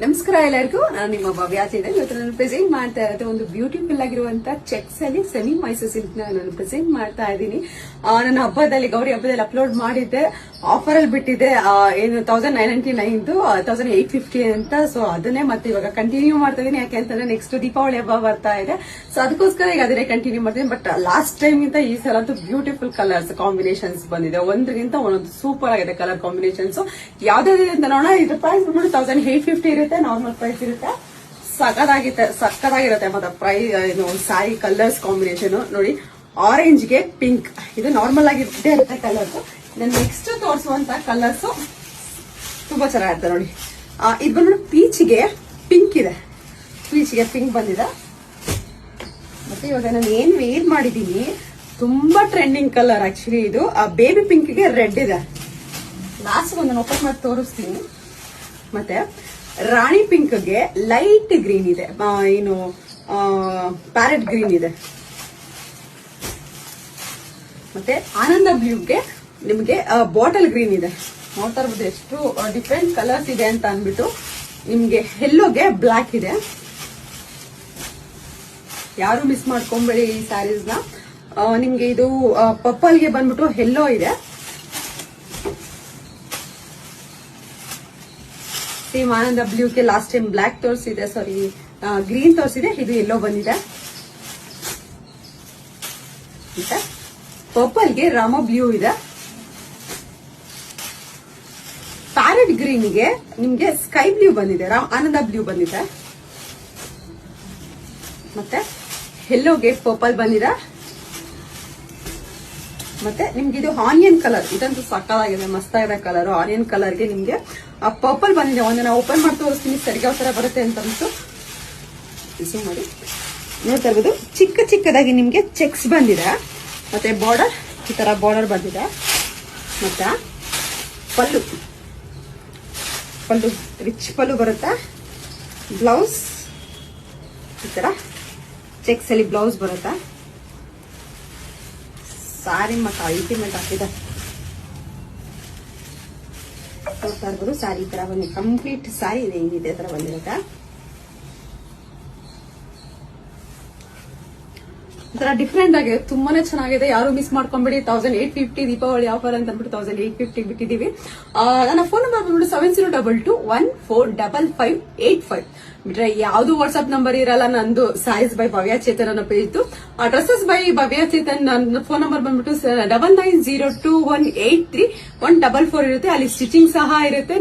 ನಮಸ್ಕಾರ ಎಲ್ಲರಿಗೂ. ನಾನು ನಿಮ್ಮ ಭವ್ಯ ಚೇತನ್. ಇವತ್ತು ನಾನು ಪ್ರೆಸೆಂಟ್ ಮಾಡ್ತಾ ಇರೋದು ಒಂದು ಬ್ಯೂಟಿಫುಲ್ ಆಗಿರುವಂತ ಚೆಕ್ಸ್ ಅಲ್ಲಿ ಸೆಮಿ ಮೈಸೂರ್ ಸಿಲ್ಕ್ ನಾನು ಪ್ರೆಸೆಂಟ್ ಮಾಡ್ತಾ ಇದ್ದೀನಿ. ನನ್ನ ಹಬ್ಬದಲ್ಲಿ ಗೌರಿ ಹಬ್ಬದಲ್ಲಿ ಅಪ್ಲೋಡ್ ಮಾಡಿದ್ದೆ, ಆಫರ್ ಅಲ್ಲಿ ಬಿಟ್ಟಿದೆ. ಏನು 1999 1850 ಅಂತ. ಸೊ ಅದನ್ನೇ ಮತ್ತೆ ಇವಾಗ ಕಂಟಿನ್ಯೂ ಮಾಡ್ತಾ ಇದೀನಿ. ಯಾಕೆಂತಂದ್ರೆ ನೆಕ್ಸ್ಟ್ ದೀಪಾವಳಿ ಹಬ್ಬ ಬರ್ತಾ ಇದೆ. ಸೊ ಅದಕ್ಕೋಸ್ಕರ ಈಗ ಅದನ್ನೇ ಕಂಟಿನ್ಯೂ ಮಾಡ್ತೀನಿ. ಬಟ್ ಲಾಸ್ಟ್ ಟೈಮ್ ಗಿಂತ ಈ ಸಲ ಅಂತೂ ಬ್ಯೂಟಿಫುಲ್ ಕಲರ್ಸ್ ಕಾಂಬಿನೇಷನ್ಸ್ ಬಂದಿದೆ. ಒಂದ್ರಿಗಿಂತ ಒಂದೊಂದು ಸೂಪರ್ ಆಗಿದೆ ಕಲರ್ ಕಾಂಬಿನೇಷನ್ಸ್. ಯಾವ್ದಾವ್ದಿದೆ ಅಂತ ನೋಡೋಣ. ಇದ್ರ ಪ್ರೈಸ್ ಬಂದ್ಬಿಟ್ಟು 1850 ಇರುತ್ತೆ. ನಾರ್ಮಲ್ ಪ್ರೈಸ್ ಇರುತ್ತೆ. ಸಕ್ಕದಾಗಿರುತ್ತೆ. ಮತ್ತೆ ಪ್ರೈಸ್ ಇದು ಸ್ಯಾರಿ ಕಲರ್ಸ್ ಕಾಂಬಿನೇಷನ್ ನೋಡಿ. ಆರೆಂಜ್ ಗೆ ಪಿಂಕ್, ಇದು ನಾರ್ಮಲ್ ಆಗಿ ಇದ್ದೇ ಇರುತ್ತೆ ಕಲರ್ಸ್. ನೆಕ್ಸ್ಟ್ ತೋರಿಸುವಂತ ಕಲರ್ಸ್ ತುಂಬಾ ಚೆನ್ನಾಗಿರುತ್ತೆ ನೋಡಿ. ಇದು ಬಂದ್ಬಿಟ್ಟು ಪೀಚ್ಗೆ ಪಿಂಕ್ ಇದೆ. ಪೀಚ್ಗೆ ಪಿಂಕ್ ಬಂದಿದೆ. ಮತ್ತೆ ಇವಾಗ ನಾನು ಏನ್ ವೇರ್ ಮಾಡಿದೀನಿ ತುಂಬಾ ಟ್ರೆಂಡಿಂಗ್ ಕಲರ್ ಆಕ್ಚುಲಿ. ಇದು ಬೇಬಿ ಪಿಂಕ್ ಗೆ ರೆಡ್ ಇದೆ. ಲಾಸ್ಟ್ ಒಂದು ಓಪನ್ ಮಾಡಿ ತೋರಿಸ್ತೀನಿ. ಮತ್ತೆ ರಾಣಿ ಪಿಂಕ್ ಗೆ ಲೈಟ್ ಗ್ರೀನ್ ಇದೆ. ಏನು ಪ್ಯಾರೆಟ್ ಗ್ರೀನ್ ಇದೆ. ಮತ್ತೆ ಆನಂದ ಬ್ಲೂಗೆ ನಿಮಗೆ ಬಾಟಲ್ ಗ್ರೀನ್ ಇದೆ. ನೋಡ್ತಾ ಇರ್ಬೋದು ಎಷ್ಟು ಡಿಫ್ರೆಂಟ್ ಕಲರ್ಸ್ ಇದೆ ಅಂತ ಅಂದ್ಬಿಟ್ಟು. ನಿಮ್ಗೆ ಯೆಲ್ಲೋಗೆ ಬ್ಲಾಕ್ ಇದೆ. ಯಾರು ಮಿಸ್ ಮಾಡ್ಕೊಂಬೇಡಿ ಈ ಸ್ಯಾರೀಸ್ ನ. ನಿಮ್ಗೆ ಇದು ಪರ್ಪಲ್ ಗೆ ಬಂದ್ಬಿಟ್ಟು ಯೆಲ್ಲೋ ಇದೆ. ಸೇಮ್ ಆನಂದ ಬ್ಲೂಗೆ ಲಾಸ್ಟ್ ಟೈಮ್ ಬ್ಲಾಕ್ ತೋರಿಸಿದೆ, ಸಾರಿ ಗ್ರೀನ್ ತೋರಿಸಿದೆ. ಇದು ಯೆಲ್ಲೋ ಬಂದಿದೆ. ಮತ್ತೆ ಪರ್ಪಲ್ ಗೆ ರಾಮ ಬ್ಲೂ ಇದೆ. ಪ್ಯಾರೆಟ್ ಗ್ರೀನ್ ಗೆ ನಿಮ್ಗೆ ಸ್ಕೈ ಬ್ಲೂ ಬಂದಿದೆ. ಆನಂದ ಬ್ಲೂ ಬಂದಿದೆ. ಮತ್ತೆ ಯೆಲ್ಲೋಗೆ ಪರ್ಪಲ್ ಬಂದಿದೆ. ಮತ್ತೆ ನಿಮ್ಗೆ ಇದು ಆನಿಯನ್ ಕಲರ್, ಇದಂತೂ ಸಕ್ಕತ್ತಾಗಿದೆ, ಮಸ್ತಾಗಿದೆ ಕಲರ್. ಆನಿಯನ್ ಕಲರ್ ಗೆ ನಿಮ್ಗೆ ಪರ್ಪಲ್ ಬಂದಿದೆ. ಒಂದು ನಾವು ಓಪನ್ ಮಾಡಿ ತೋರಿಸ್ತೀನಿ ಸರಿಗೆ ಯಾವ ತರ ಬರುತ್ತೆ ಅಂತ ಅಂದ್ಬಿಟ್ಟು. ಝೂಮ್ ಮಾಡಿ ನೋಡ್ತಾ ಇರ್ಬೋದು. ಚಿಕ್ಕದಾಗಿ ನಿಮ್ಗೆ ಚೆಕ್ಸ್ ಬಂದಿದೆ. ಮತ್ತೆ ಬಾರ್ಡರ್ ಈ ತರ ಬಾರ್ಡರ್ ಬಂದಿದೆ. ಮತ್ತೆ ಪಲ್ಲು ರಿಚ್ ಪಲ್ಲು ಬರುತ್ತೆ. ಬ್ಲೌಸ್ ಈ ತರ ಚೆಕ್ಸ್ ಅಲ್ಲಿ ಬ್ಲೌಸ್ ಬರುತ್ತೆ. ಸಾರಿ ಮತ್ತೆ ಅಲ್ಟಿಮೇಟ್ ಆಗಿದೆ. ನೋಡ್ತಾ ಇರ್ಬೋದು ಸಾರಿ ಈ ತರ ಬಂದಿದೆ. ಕಂಪ್ಲೀಟ್ ಸಾರಿ ಇದೆ, ಹಿಂಗಿದೆ ತರ ಬಂದಿರುತ್ತೆ. ಒಂಥರ ಡಿಫ್ರೆಂಟ್ ಆಗಿದೆ, ತುಂಬಾನೇ ಚೆನ್ನಾಗಿದೆ. ಯಾರು ಮಿಸ್ ಮಾಡ್ಕೊಂಡ್ಬಿಡಿ. 1850 ದೀಪಾವಳಿ ಆಫರ್ ಅಂತ ಅಂದ್ಬಿಟ್ಟು 1850 ಬಿಟ್ಟಿದೀವಿ. ನನ್ನ ಫೋನ್ ನಂಬರ್ ಬಂದ್ಬಿಟ್ಟು 7022145585 ಬಿಟ್ರೆ ಯಾವ್ದು ವಾಟ್ಸ್ಆಪ್ ನಂಬರ್ ಇರಲ್ಲ. ನಂದು ಸಾರೀಸ್ ಬೈ ಭವ್ಯ ಚೇತನ್ ಅನ್ನೋ ಪೇಜ್. ಡ್ರೆಸ್ಸಸ್ ಬೈ ಭವ್ಯ ಚೇತನ್ ನನ್ನ ಫೋನ್ ನಂಬರ್ ಬಂದ್ಬಿಟ್ಟು 9902183144 ಇರುತ್ತೆ. ಅಲ್ಲಿ ಸ್ಟಿಚಿಂಗ್ ಸಹ ಇರುತ್ತೆ.